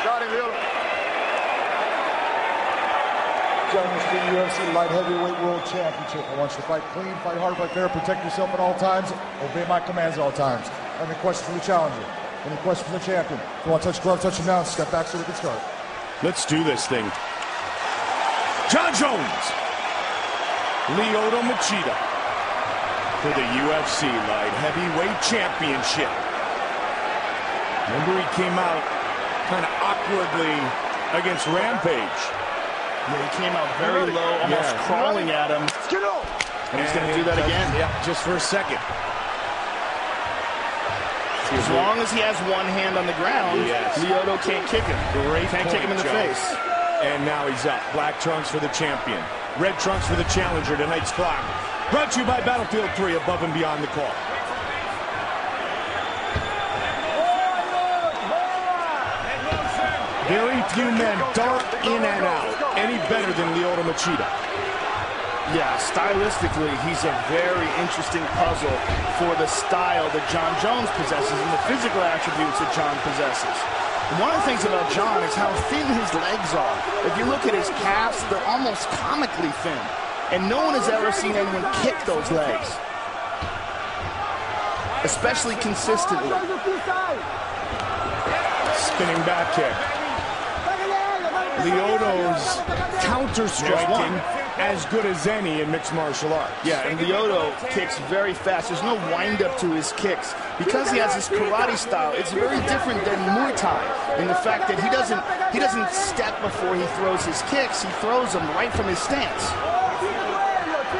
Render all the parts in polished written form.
John, this is the UFC Light Heavyweight World Championship. I want you to fight clean, fight hard, fight fair, protect yourself at all times, obey my commands at all times. Any questions for the challenger? Any questions for the champion? If you want to touch glove, touch him now. Step back so we can start. Let's do this thing. Jon Jones, Lyoto Machida for the UFC Light Heavyweight Championship. Remember, he came out kind of awkwardly against Rampage. Yeah, he came out very low, almost crawling at him. And he's going to do that again. Yeah, just for a second. As long as he has one hand on the ground, Lyoto can't kick him. Can't kick him in the face. And now he's up. Black trunks for the champion. Red trunks for the challenger. Tonight's clock brought to you by Battlefield 3, above and beyond the call. Very few men dart in and out any better than Lyoto Machida. Yeah, stylistically, he's a very interesting puzzle for the style that Jon Jones possesses and the physical attributes that Jon possesses. And one of the things about Jon is how thin his legs are. If you look at his calves, they're almost comically thin. And no one has ever seen anyone kick those legs, especially consistently. Spinning back kick. Lyoto's counter-striking as good as any in mixed martial arts. Yeah, and Lyoto kicks very fast. There's no wind-up to his kicks. Because he has this karate style, it's very different than Muay Thai in the fact that he doesn't step before he throws his kicks. He throws them right from his stance.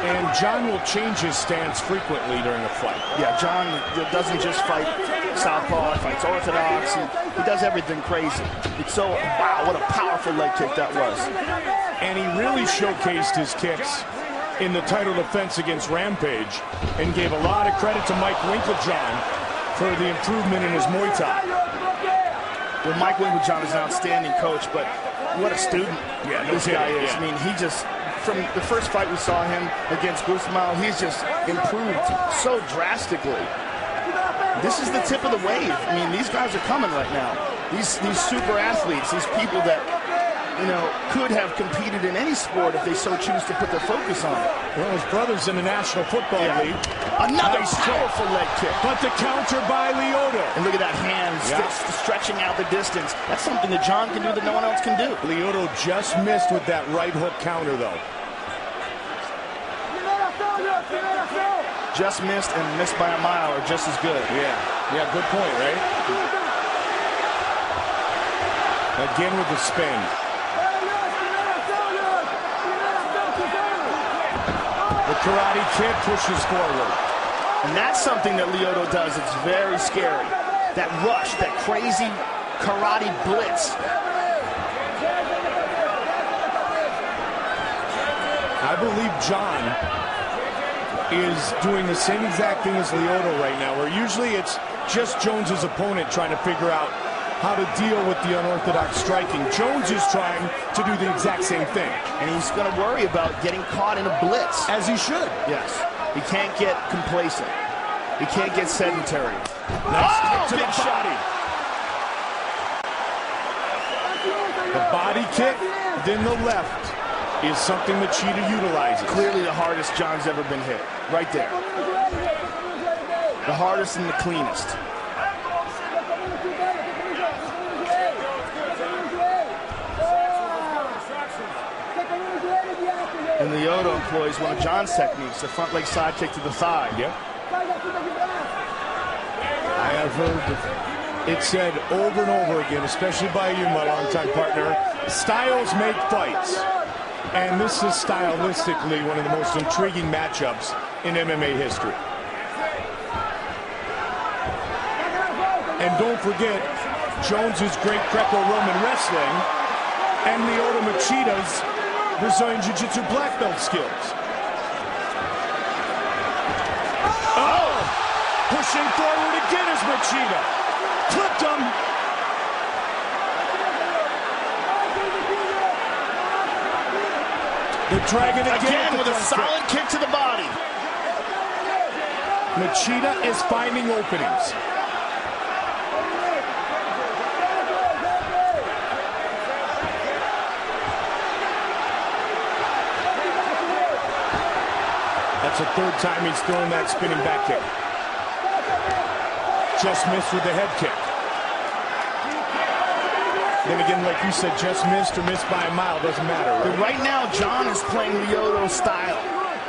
And Jon will change his stance frequently during a fight. Yeah, Jon doesn't just fight southpaw, he fights orthodox. He does everything crazy. It's so, wow, what a powerful leg kick that was. And he really showcased his kicks in the title defense against Rampage and gave a lot of credit to Mike Winkeljohn for the improvement in his Muay Thai. Well, Mike Winkeljohn is an outstanding coach, but what a student this guy is. I mean, he just, from the first fight we saw him against Guzman, he's just improved so drastically. This is the tip of the wave. I mean, these guys are coming right now. These super athletes, these people that, you know, could have competed in any sport if they so choose to put their focus on it. Well, his brother's in the National Football League. Another powerful leg kick. But the counter by Lyoto. And look at that hand stretching out the distance. That's something that Jon can do that no one else can do. Lyoto just missed with that right hook counter, though. Just missed and missed by a mile are just as good. Yeah, good point, right? Again with the spin. The karate kick pushes forward. And that's something that Lyoto does. It's very scary. That rush, that crazy karate blitz. I believe Jon is doing the same exact thing as Lyoto right now, where usually it's just Jones's opponent trying to figure out how to deal with the unorthodox striking. Jones is trying to do the exact same thing. And he's going to worry about getting caught in a blitz. As he should. Yes. He can't get complacent. He can't get sedentary. Nice kick to the body. The body kick, then the left, is something that Machida utilizes. Clearly the hardest Jon's ever been hit. Right there. The hardest and the cleanest. And Lyoto employs one of Jon's techniques, the front leg side kick to the thigh. Yep. I have heard it said over and over again, especially by you, my longtime partner, styles make fights. And this is stylistically one of the most intriguing matchups in MMA history. And don't forget Jones's great Greco-Roman wrestling and Lyoto Machida's Brazilian Jiu-Jitsu black belt skills. Oh! Pushing forward again is Machida. Clipped him. The Dragon again with a solid kick to the body. Machida is finding openings. That's the third time he's thrown that spinning back kick. Just missed with the head kick. Then again, like you said, just missed or missed by a mile, doesn't matter, right now, John is playing Lyoto style.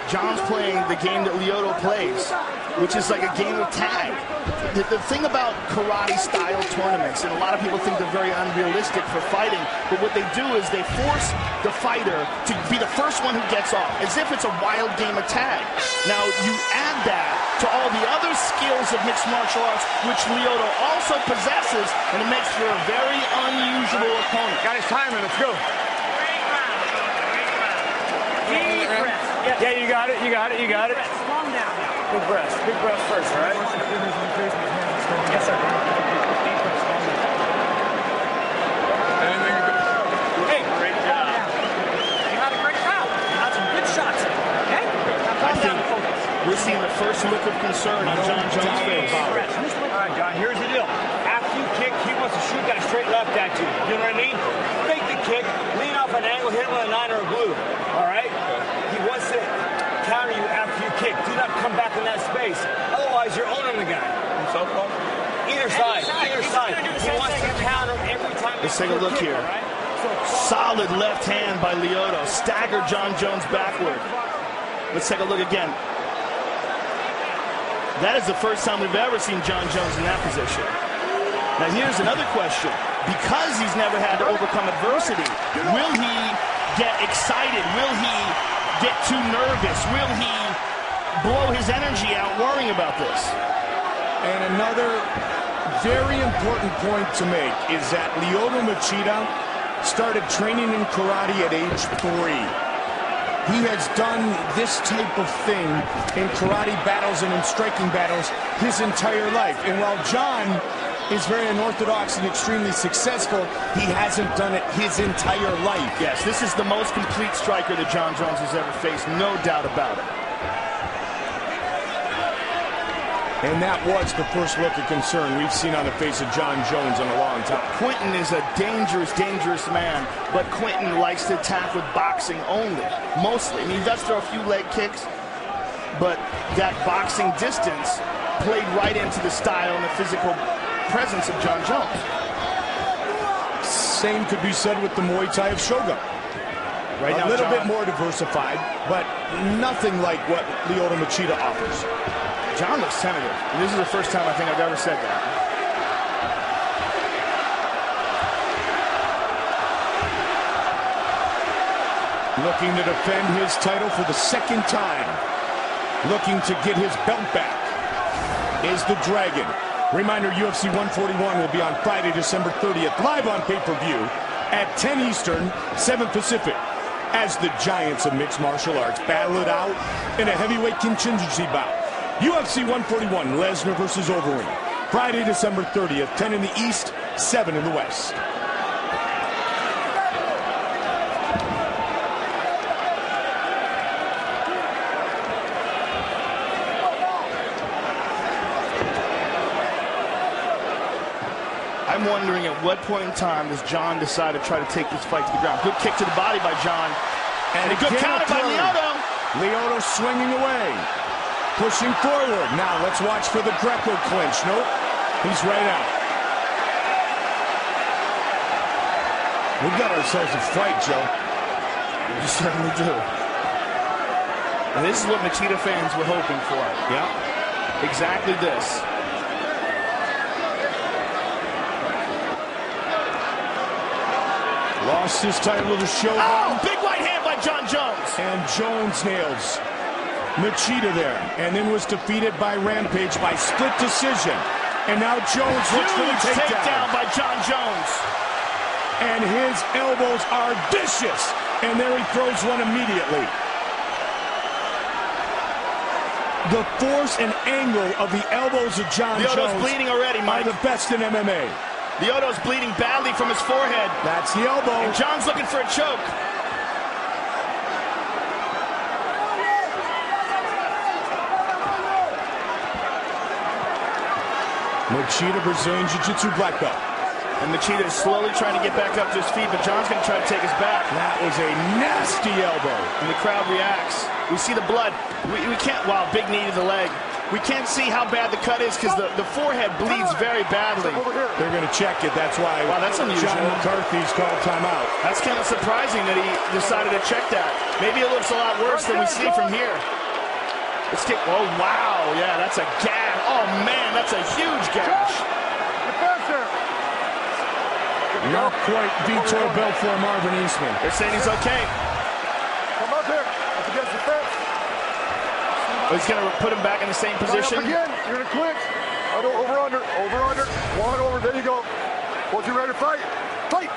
John's playing the game that Lyoto plays, which is like a game of tag. The thing about karate-style tournaments, and a lot of people think they're very unrealistic for fighting, but what they do is they force the fighter to be the first one who gets off, as if it's a wild game of tag. Now, you add that to all the other skills of mixed martial arts, which Lyoto also possesses, and it makes for a very unusual opponent. Got his timer, let's go. Deep breath. Yes. Yeah, you got it, you got it, you got it. Calm down. Big breath first, all right? Yes, sir. Deep breath, calm down. Hey, great job. You had a great round. You had some good shots. Okay? Now calm down and focus. We're seeing the first look of concern on John Jones' face. All right, John, here's the deal. After you kick, he wants to shoot that straight left at you. You know what I mean? Fake the kick, lean off an angle, hit him with a 9 or a blue. All right? He wants to counter you after you kick. Do not come back in that space. Otherwise, you're owning the guy. Either side. He wants to counter every time. Let's take a look here. Solid left hand by Lyoto. Staggered John Jones backward. Let's take a look again. That is the first time we've ever seen John Jones in that position. Now here's another question. Because he's never had to overcome adversity, will he get excited? Will he get too nervous? Will he blow his energy out worrying about this? And another very important point to make is that Lyoto Machida started training in karate at age 3. He has done this type of thing in karate battles and in striking battles his entire life. And while John is very unorthodox and extremely successful, he hasn't done it his entire life. Yes, this is the most complete striker that John Jones has ever faced, no doubt about it. And that was the first look of concern we've seen on the face of John Jones in a long time. Quentin is a dangerous, dangerous man, but Quentin likes to attack with boxing only, mostly. I mean, he does throw a few leg kicks, but that boxing distance played right into the style and the physical presence of John Jones. Same could be said with the Muay Thai of Shogun. Right now, a little bit more diversified, but nothing like what Lyoto Machida offers. John looks tentative. And this is the first time I think I've ever said that. Looking to defend his title for the second time. Looking to get his belt back is the Dragon. Reminder, UFC 141 will be on Friday, December 30th, live on pay-per-view at 10 Eastern, 7 Pacific, as the giants of mixed martial arts battle it out in a heavyweight contingency bout. UFC 141, Lesnar versus Overeem. Friday, December 30th, 10 in the East, 7 in the West. I'm wondering at what point in time does John decide to try to take this fight to the ground. Good kick to the body by John. And a good counter by Lyoto. Lyoto swinging away. Pushing forward. Now let's watch for the Greco clinch. Nope. He's right out. We got ourselves a fight, Joe. We certainly do. And this is what Machida fans were hoping for. Yeah. Exactly this. Lost his title to Shogun. Oh, big right hand by John Jones. And Jones nails Machida there, and then was defeated by Rampage by split decision. And now Jones looks for the takedown by John Jones. And his elbows are vicious. And there he throws one immediately. The force and angle of the elbows of John Jones bleeding already, Mike. Are the best in MMA. Lyoto's bleeding badly from his forehead. That's the elbow. And John's looking for a choke. Machida, Brazilian Jiu-Jitsu black belt. And Machida is slowly trying to get back up to his feet, but John's going to try to take his back. That was a nasty elbow. And the crowd reacts. We see the blood. We can't, wow, big knee to the leg. We can't see how bad the cut is because the forehead bleeds very badly. They're going to check it. That's why wow, that's unusual. John McCarthy's called timeout. That's kind of surprising that he decided to check that. Maybe it looks a lot worse than we see from here. Let's get, oh, wow. Yeah, that's a gash. Oh, man, that's a huge gash. Not quite Vitor Belfort Marvin Eastman. They're saying he's okay. Come up here. Up against the fence. Oh, he's going to put him back in the same position. Again. You're going to clinch. Over, under. Over, under. One over. There you go. Once you're ready to fight, fight.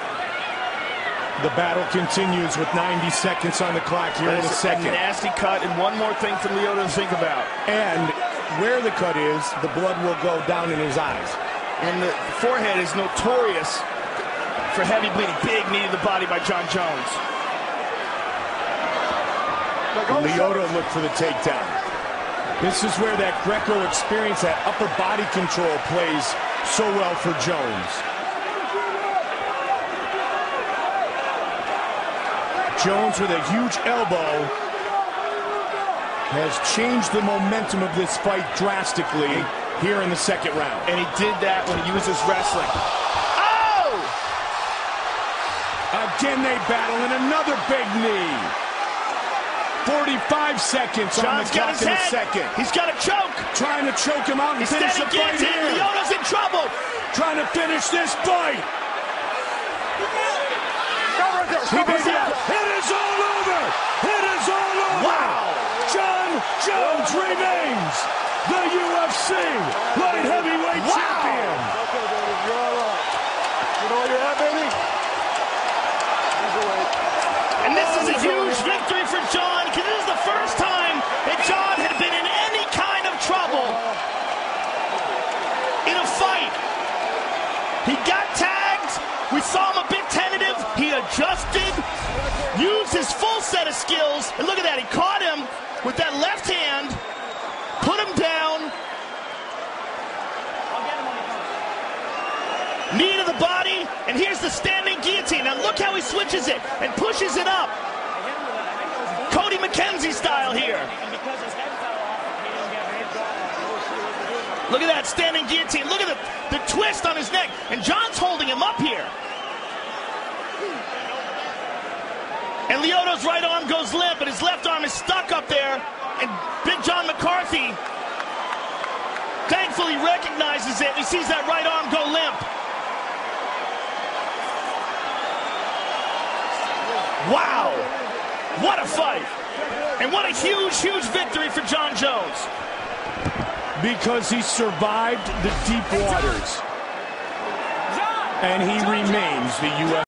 The battle continues with 90 seconds on the clock here in a second. A nasty cut, and one more thing for Lyoto to think about. And where the cut is, the blood will go down in his eyes. And the forehead is notorious for heavy bleeding. Big knee to the body by Jon Jones. Lyoto looked for the takedown. This is where that Greco experience, that upper body control plays so well for Jones. Jones with a huge elbow has changed the momentum of this fight drastically here in the second round. And he did that when he used his wrestling. Again they battle, and another big knee. 45 seconds on the clock in the second. He's got a choke. Trying to choke him out and finish the fight here. Lyoto's in trouble. Trying to finish this fight. It is all over. It is all over. Wow. Jon Jones remains the UFC light heavyweight champion. Okay, baby. You're all right. You know what you have, baby? And this is a huge victory for Jon, because this is the first time that Jon had been in any kind of trouble in a fight. He got tagged. We saw him a bit tentative. He adjusted, used his full set of skills. And look at that. He caught him with that left hand, put him down. Knee to the body, and here's the standing guillotine. Now look how he switches it and pushes it up. Cody McKenzie style here. Look at that standing guillotine. Look at the twist on his neck. And Jon's holding him up here. And Lyoto's right arm goes limp, but his left arm is stuck up there. And Big John McCarthy thankfully recognizes it. He sees that right arm go limp. Wow, what a fight. And what a huge, huge victory for Jon Jones. Because he survived the deep waters. And he remains the UFC